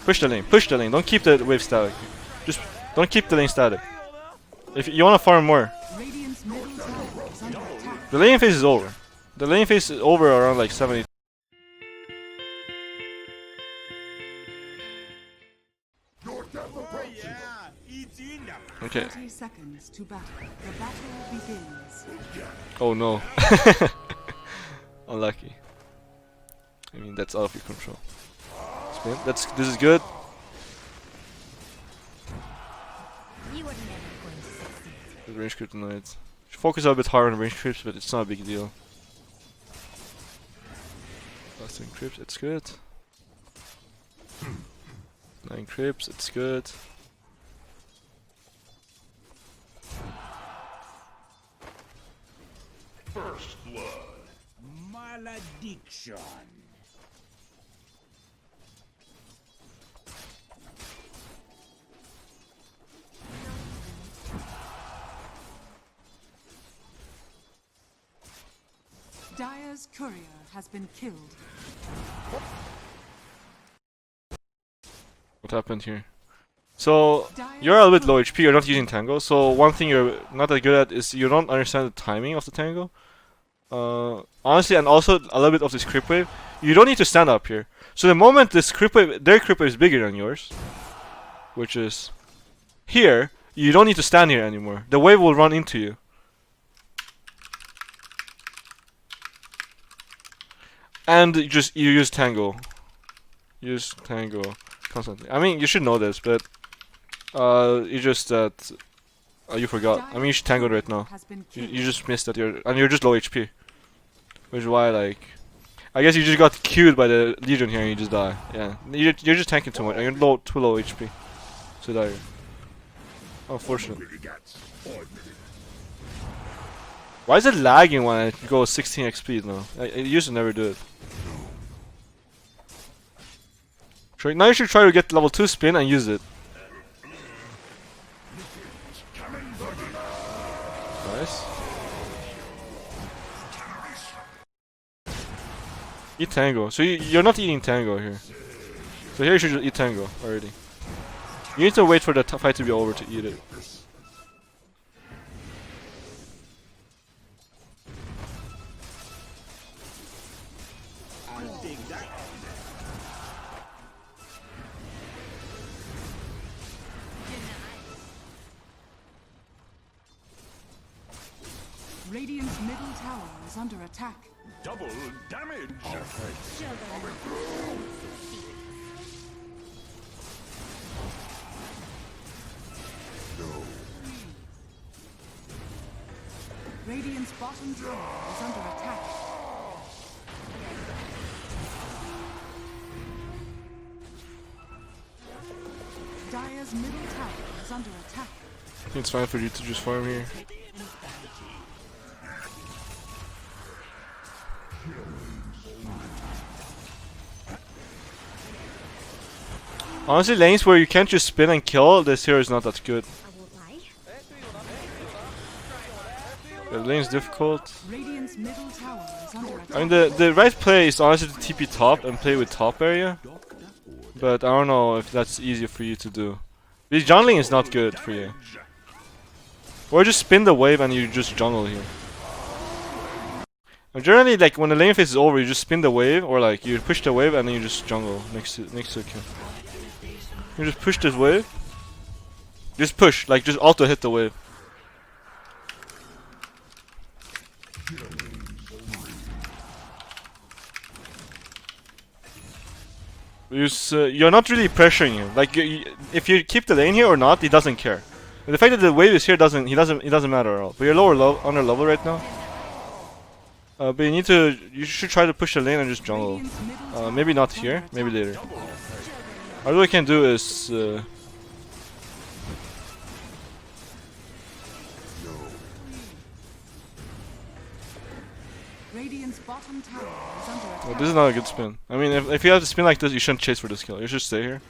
Push the lane. Push the lane. Don't keep the wave static. Just don't keep the lane static. If you wanna farm more. The lane phase is over. The lane phase is over around like 70. Okay. 30 seconds to battle. The battle begins. Oh no. Unlucky. I mean, that's out of your control. Spin. This is good. Good range creep tonight. Should focus a bit harder on range creeps, but it's not a big deal. Last 10 creeps, it's good. 9 creeps, it's good. First blood. Malediction. Dire's courier has been killed. What happened here? So, you're a little bit low HP, you're not using tango, so one thing you're not that good at is you don't understand the timing of the tango. Honestly, and also a little bit of this creep wave, you don't need to stand up here. So the moment this creep wave, their creep wave is bigger than yours, which is here, you don't need to stand here anymore. The wave will run into you. And you use tango. Use tango constantly. I mean, you should know this, but it's just that you forgot. I mean, you should tango right now. You just missed that you're just low HP, which is why, like, I guess you just got queued by the Legion here and you just die. Yeah, you're just tanking too much and you're too low HP, so die. Unfortunate. Why is it lagging when I go 16x speed now? It used to never do it. Now you should try to get level 2 spin and use it. Nice. Eat tango. So you're not eating tango here. So here you should just eat tango already. You need to wait for the fight to be over to eat it. Radiant's middle tower is under attack. Double damage. Radiant's bottom tower is under attack. Dire's middle tower is under attack. I think it's fine for you to just farm here. Honestly, lanes where you can't just spin and kill, this hero is not that good. The lane's difficult. I mean, the right play is honestly to TP top and play with top area. But I don't know if that's easy for you to do. This jungling is not good for you. Or just spin the wave and you just jungle here. And generally, like when the lane phase is over, you just spin the wave, or like you push the wave and then you just jungle next to the kill. You just push this wave. Just push, like just auto hit the wave. You're not really pressuring him. Like if you keep the lane here or not, he doesn't care. And the fact that the wave is here doesn't matter at all. But you're under level right now. But you should try to push the lane and just jungle. Maybe not here, maybe later. All we can do is well, this is not a good spin. I mean, if you have to spin like this, you shouldn't chase for this kill. You should stay here.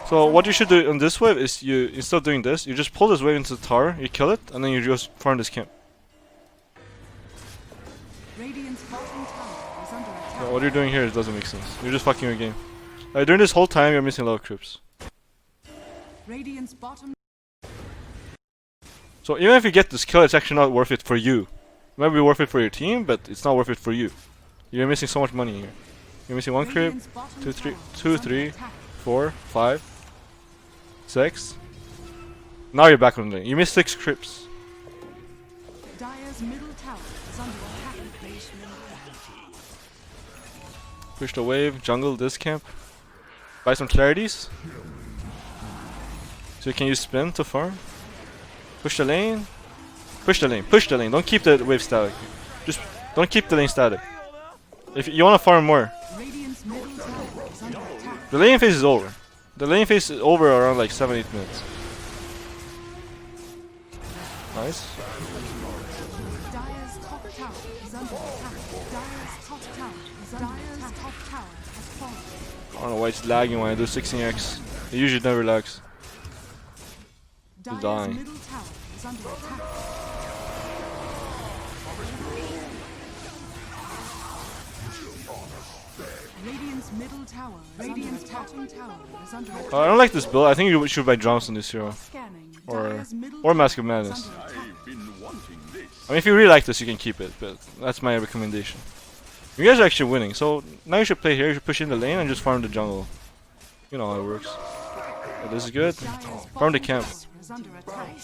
So what you should do on this wave is instead of doing this, you just pull this wave into the tower, you kill it, and then you just farm this camp. What you're doing here doesn't make sense. You're just fucking your game. During this whole time, you're missing a lot of creeps. Radiant's bottom So even if you get this kill, it's actually not worth it for you. It might be worth it for your team, but it's not worth it for you. You're missing so much money here. You're missing 1 creep, Radiant's bottom 2, 3, tower 2, is under 3, attack. 4, 5, 6. Now you're back on the lane. You missed 6 creeps. Dire's middle tower is under attack. Push the wave, jungle this camp. Buy some clarities. So you can use spin to farm. Push the lane. Push the lane. Push the lane. Don't keep the wave static. Just don't keep the lane static. If you want to farm more, Radiant's middle tower is under attack. the lane phase is over. The lane phase is over around like 7-8 minutes. Nice. Dire's top tower is under attack. Dire's top tower is under attack. Dire's top tower has fallen. I don't know why it's lagging when I do 16x. It usually never lags. Dire's dying. middle tower is under attack. Radiant's middle tower, Radiant's bottom tower is under attack. I don't like this build. I think you should buy drums on this hero. Scanning. Or- Dire's middle or tower Mask of is Madness. under attack. I've been wanting this. I mean, if you really like this, you can keep it, but that's my recommendation. You guys are actually winning, so now you should play here. You should push in the lane and just farm the jungle. You know how it works. Oh, this is good. Dire's Farm the bottom camp. tower is under attack.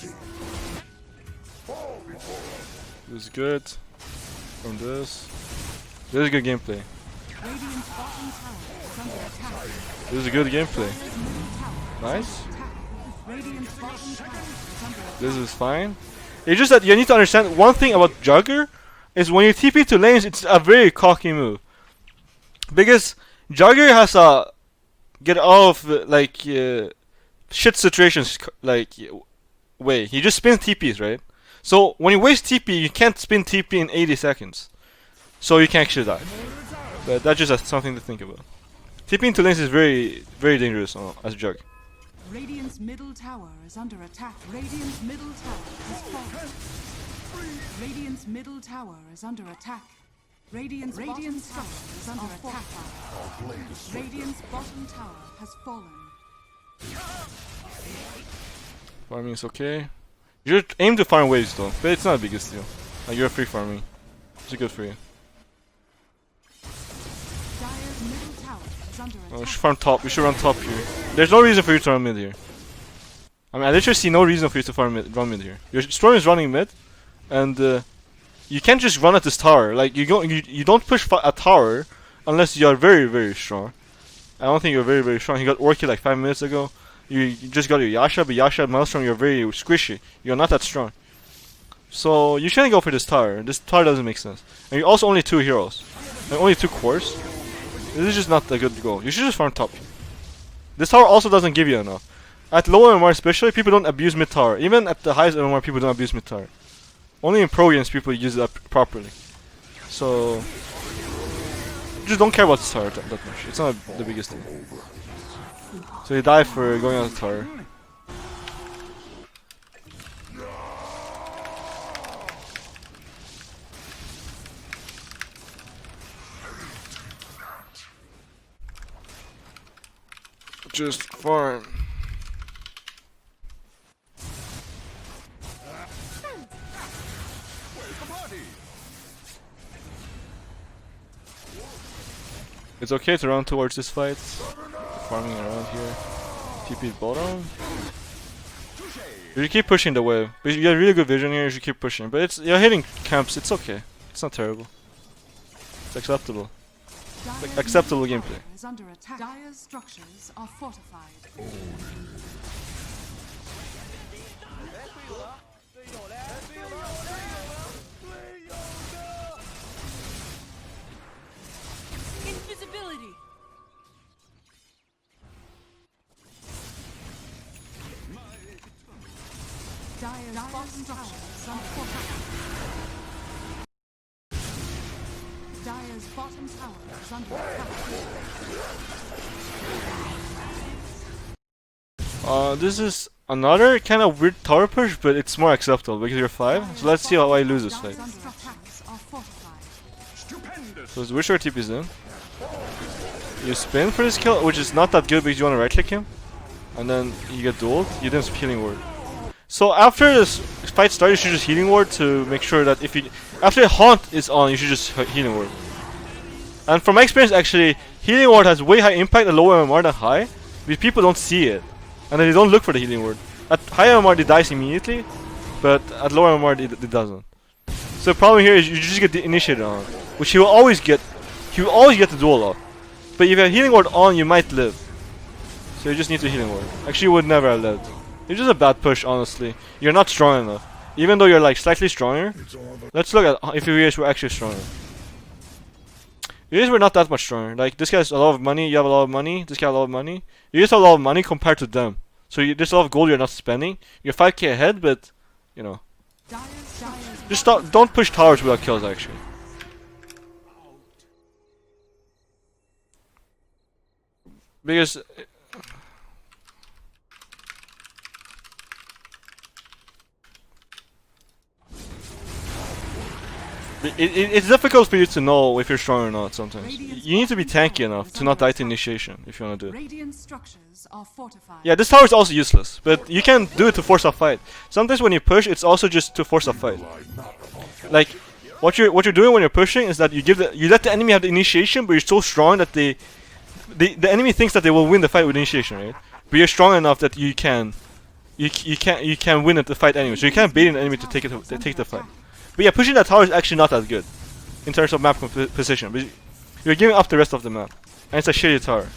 This is good. From this. This is good gameplay. Radiant's bottom tower is under attack. This is good gameplay. Dire's middle tower is Nice. under attack. Radiant's bottom tower is under attack. This is fine. It's just that you need to understand one thing about Jugger is when you TP to lanes, it's a very cocky move. Because Jugger has a get off like shit situations way. He just spins TPs, right? So when you waste TP, you can't spin TP in 80 seconds. So you can actually die. But that's just something to think about. TPing to lanes is very, very dangerous as Jug. Radiant's middle tower is under attack. Radiant's middle tower has fallen. Radiant's middle tower is under attack. Radiant's bottom tower is under attack. Radiant's bottom tower has fallen. Farming is okay. You should aim to farm waves though, but it's not the biggest deal. Like you're free farming. It's good for you. Dire's middle tower is under Oh, you attack. should farm top. You should run top here. There's no reason for you to run mid here. I mean, I literally see no reason for you to run mid here. Your storm is running mid, and you can't just run at this tower. Like you don't push a tower unless you are very, very strong. I don't think you're very, very strong. You got Orchid like 5 minutes ago. You just got your Yasha, but Yasha and Maelstrom, you're very squishy. You're not that strong. So you shouldn't go for this tower. This tower doesn't make sense. And you're also only 2 heroes. And only 2 cores. This is just not a good goal. You should just farm top. This tower also doesn't give you enough. At low MMR especially, people don't abuse mid tower. Even at the highest MMR, people don't abuse mid tower. Only in pro games people use it up properly. So just don't care about this tower that much. It's not the biggest thing. So you die for going on the tower. Just farm. Where's the party? It's okay to run towards this fight. Farming around here. TP bottom. You should keep pushing the wave. You got really good vision here, you should keep pushing. But you're hitting camps, it's okay. It's not terrible. It's acceptable. Dire's acceptable middle gameplay. tower is under attack. Dire's structures are fortified. Invisibility. Dire's bottom tower is under attack. Dire's bottom tower is under attack. This is another kind of weird tower push, but it's more acceptable because you're 5. So let's see how I lose this fight. Dire's attacks are fortified. Stupendous. So which our TP is in? you spin for this kill, which is not that good because you want to right click him, and then you get dueled. You then healing ward. So after this fight starts, you should just healing ward to make sure that if you after haunt is on, you should just healing ward. And from my experience, actually, healing ward has way high impact at lower MMR than high, because people don't see it, and then they don't look for the healing ward. At high MMR, it dies immediately, but at lower MMR, it doesn't. So the problem here is you just get the initiator on, which he will always get. He will always get the duel off. But if you have healing ward on, you might live. So you just need to healing ward. Actually, you would never have lived. It's just a bad push, honestly. You're not strong enough. Even though you're like slightly stronger. Let's look at if you guys were actually stronger. You guys were not that much stronger. Like, this guy has a lot of money, you have a lot of money, this guy has a lot of money. You guys have a lot of money compared to them. So there's a lot of gold you're not spending. You're 5k ahead, but, you know. Just stop, don't push towers without kills, actually. Because it's difficult for you to know if you're strong or not sometimes. You need to be tanky enough to not die to initiation if you want to do it. Radiant structures are fortified. Yeah, this tower is also useless, but you can do it to force a fight. Sometimes when you push, it's also just to force a fight. Like, what you're doing when you're pushing is that you let the enemy have the initiation, but you're so strong that the enemy thinks that they will win the fight with initiation, right? But you're strong enough that you can win the fight anyway. So you can't bait an enemy to take the fight. But yeah, pushing that tower is actually not that good in terms of map position. But you're giving up the rest of the map, and it's a shitty tower.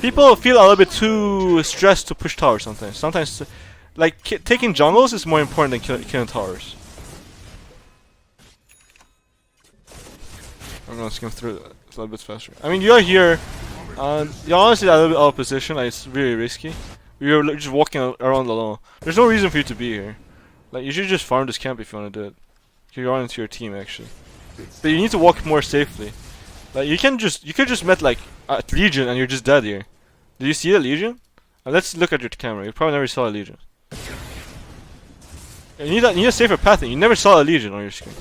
People feel a little bit too stressed to push towers sometimes. Sometimes, like taking jungles is more important than killing towers. I'm gonna skim through it a little bit faster. I mean, you're here, and you're honestly a little bit out of position. Like, it's really risky. You're just walking around alone. There's no reason for you to be here. Like, you should just farm this camp if you want to do it. You're on into your team actually, but you need to walk more safely. Like, you could just met like a Legion and you're just dead here. Did you see the Legion? Let's look at your camera. You probably never saw a Legion. You need a safer pathing. You never saw a Legion on your screen.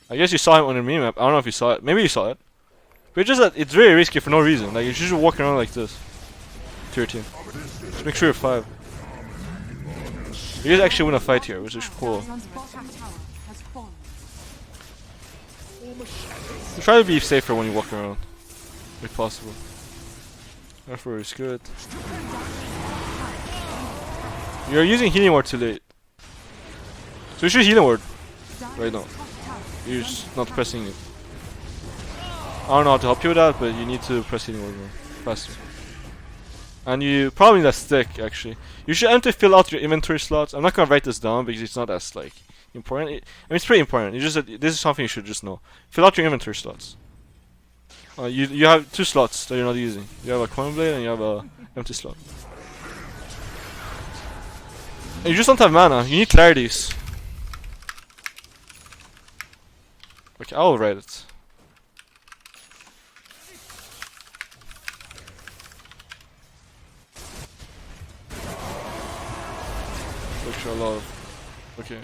I guess you saw him on your mini map. I don't know if you saw it. Maybe you saw it. But it's just that it's very risky for no reason. Like, you should just walk around like this to your team. Just make sure you're 5. You guys actually win a fight here, which is cool. So try to be safer when you walk around, if possible. Therefore, is good. You're using healing ward too late. So you should healing ward right now. You're just not pressing it. I don't know how to help you with that, but you need to press healing ward more faster. And you probably need a stick actually. You should aim to fill out your inventory slots. I'm not gonna write this down because it's not as like important. I mean, it's pretty important. You just this is something you should just know. Fill out your inventory slots. You have 2 slots that you're not using. You have a coin blade and you have a empty slot. And you just don't have mana. You need clarities. Okay, I'll write it. Extra love. Okay.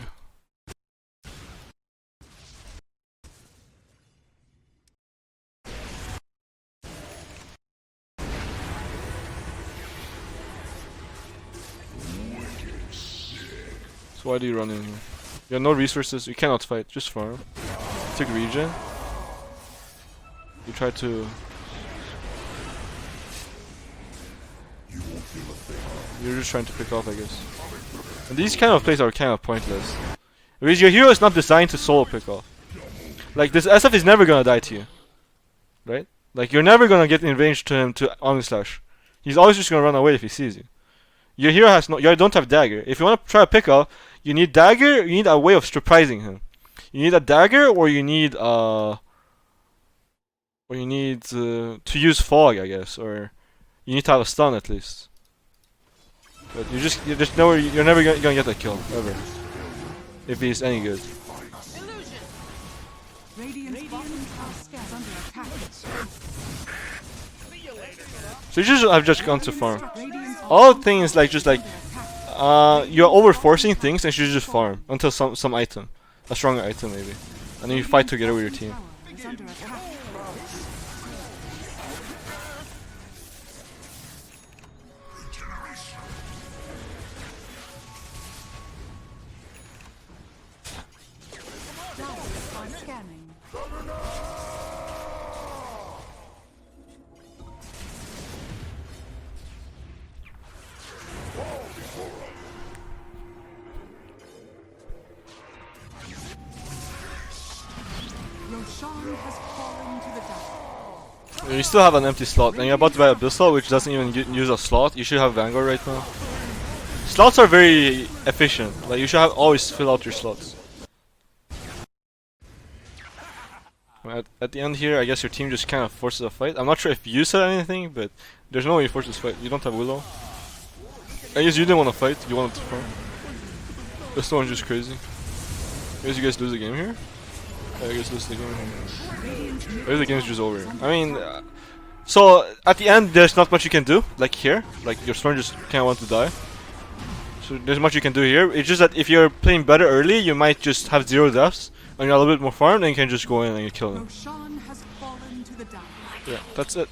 So why do you run in here? You have no resources, you cannot fight, just farm. Take regen. You try to... You're just trying to pick off, I guess. And these kind of plays are kind of pointless. Because your hero is not designed to solo pick off. Like, this SF is never gonna die to you. Right? Like, you're never gonna get in range to him to Omni Slash. He's always just gonna run away if he sees you. Your hero has no... You don't have dagger. If you wanna try to pick off, you need dagger, you need a way of surprising him. You need a dagger, or you need to use fog, I guess, or you need to have a stun at least. But you're never gonna get that kill ever, if he's any good. So you have just gone to farm. All the thing is like you're over forcing things, and you should just farm until some item, a stronger item maybe. and then you fight together with your team. Tower is under attack. Dire are scanning. Roshan has fallen to the dark. You still have an empty slot, and you're about to buy Abyssal, which doesn't even use a slot. You should have Vanguard right now. Slots are very efficient. Like you should have always fill out your slots. At the end here, I guess your team just kind of forces a fight. I'm not sure if you said anything, but there's no way you force this fight. You don't have Willow. I guess you didn't want to fight. You wanted to farm. This one's just crazy. I guess you guys lose the game here. Yeah, I guess lose the game here. I guess the game's just over. I mean, so at the end, there's not much you can do. Like here, like your Storm just kind of want to die. So there's much you can do here. It's just that if you're playing better early, you might just have 0 deaths, and you're a little bit more farmed, and you can just go in and you kill them. Roshan has fallen to the dark. Yeah, that's it.